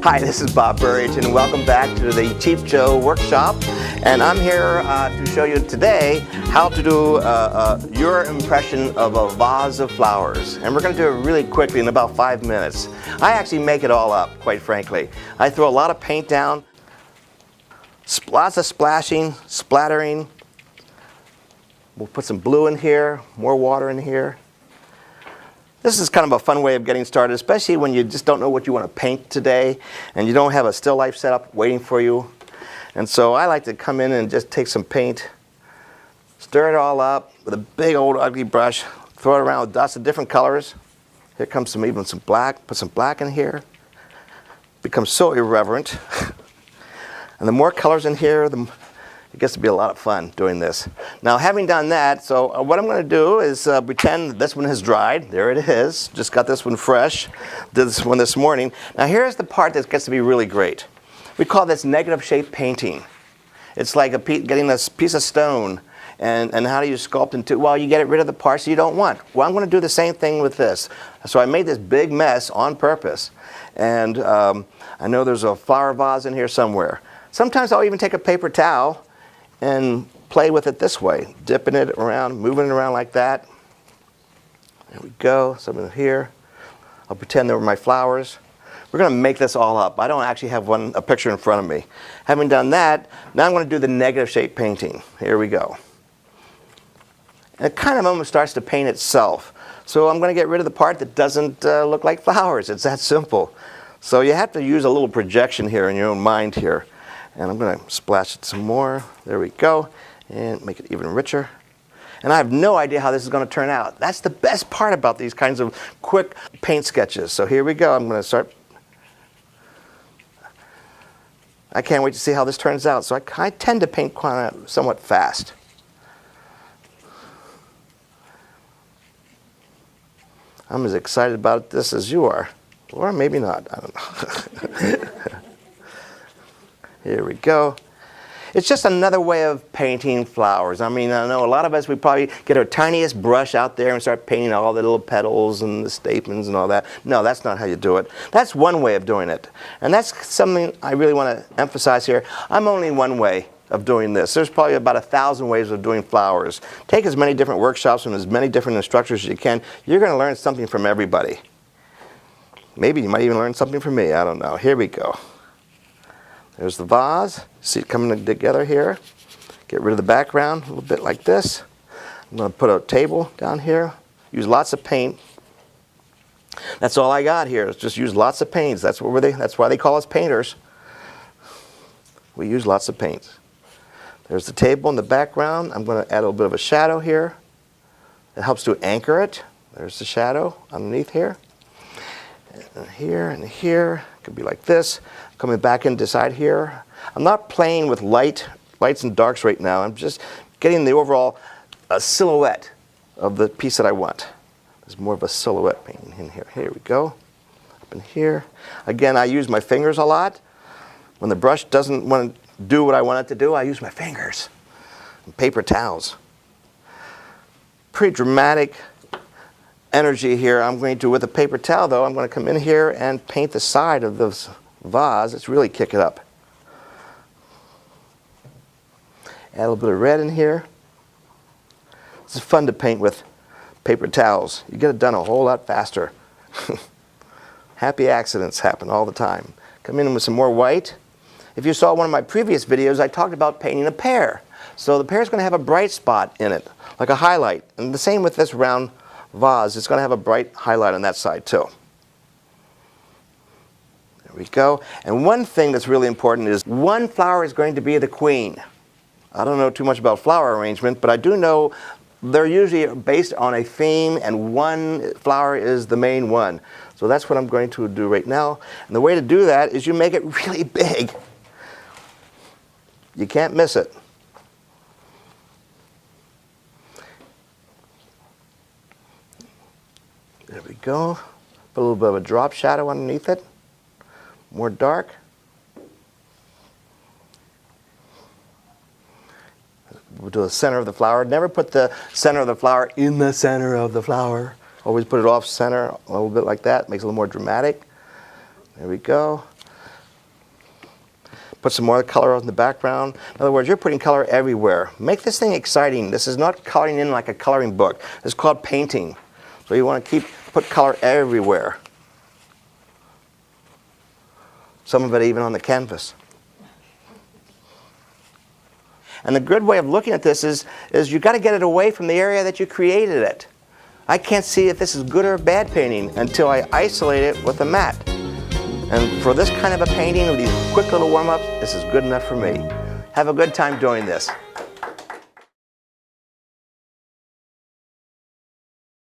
Hi, this is Bob Burridge, and welcome back to the Cheap Joe workshop. And I'm here to show you today how to do your impression of a vase of flowers. And we're going to do it really quickly in about 5 minutes. I actually make it all up, quite frankly. I throw a lot of paint down, lots of splashing, splattering. We'll put some blue in here, more water in here. This is kind of a fun way of getting started, especially when you just don't know what you want to paint today and you don't have a still life setup waiting for you. And so I like to come in and just take some paint, stir it all up with a big old ugly brush, throw it around with dots of different colors. Here comes even some black, put some black in here. Becomes so irreverent. And the more colors in here, it gets to be a lot of fun doing this. Now, having done that, so what I'm going to do is pretend that this one has dried. There it is. Just got this one fresh. Did this one this morning. Now, here's the part that gets to be really great. We call this negative shape painting. It's like getting a piece of stone, and how do you sculpt into? Well, you get rid of the parts you don't want. Well, I'm going to do the same thing with this. So I made this big mess on purpose, and I know there's a flower vase in here somewhere. Sometimes I'll even take a paper towel and play with it this way, dipping it around, moving it around like that. There we go, some in here. I'll pretend they were my flowers. We're going to make this all up. I don't actually have a picture in front of me. Having done that, now I'm going to do the negative shape painting. Here we go. And it kind of almost starts to paint itself. So I'm going to get rid of the part that doesn't look like flowers. It's that simple. So you have to use a little projection here in your own mind here. And I'm going to splash it some more. There we go. And make it even richer. And I have no idea how this is going to turn out. That's the best part about these kinds of quick paint sketches. So here we go. I'm going to start. I can't wait to see how this turns out. So I tend to paint somewhat fast. I'm as excited about this as you are. Or maybe not. I don't know. Here we go. It's just another way of painting flowers. I mean, I know a lot of us, we probably get our tiniest brush out there and start painting all the little petals and the stamens and all that. No, that's not how you do it. That's one way of doing it. And that's something I really want to emphasize here. I'm only one way of doing this. There's probably about 1,000 ways of doing flowers. Take as many different workshops and as many different instructors as you can. You're going to learn something from everybody. Maybe you might even learn something from me. I don't know. Here we go. There's the vase. See it coming together here. Get rid of the background a little bit like this. I'm going to put a table down here. Use lots of paint. That's all I got here. Is just use lots of paints. That's why they call us painters. We use lots of paints. There's the table in the background. I'm going to add a little bit of a shadow here. It helps to anchor it. There's the shadow underneath here. And here and here. It could be like this. Coming back into side here. I'm not playing with lights and darks right now. I'm just getting the overall silhouette of the piece that I want. There's more of a silhouette painting in here. Here we go. Up in here. Again, I use my fingers a lot. When the brush doesn't want to do what I want it to do, I use my fingers and paper towels. Pretty dramatic energy here. I'm going to, with a paper towel though, I'm going to come in here and paint the side of this vase. Let's really kick it up. Add a little bit of red in here. This is fun to paint with paper towels. You get it done a whole lot faster. Happy accidents happen all the time. Come in with some more white. If you saw one of my previous videos, I talked about painting a pear. So the pear is going to have a bright spot in it, like a highlight. And the same with this round vase. It's going to have a bright highlight on that side too. There we go. And one thing that's really important is one flower is going to be the queen. I don't know too much about flower arrangement, but I do know they're usually based on a theme, and one flower is the main one. So that's what I'm going to do right now. And the way to do that is you make it really big. You can't miss it. There we go. Put a little bit of a drop shadow underneath it. More dark. We'll do the center of the flower. Never put the center of the flower in the center of the flower. Always put it off center a little bit like that. Makes it a little more dramatic. There we go. Put some more color in the background. In other words, you're putting color everywhere. Make this thing exciting. This is not coloring in like a coloring book. It's called painting. So you want to put color everywhere. Some of it even on the canvas. And the good way of looking at this is you've got to get it away from the area that you created it. I can't see if this is good or bad painting until I isolate it with a mat. And for this kind of a painting with these quick little warm-ups, this is good enough for me. Have a good time doing this.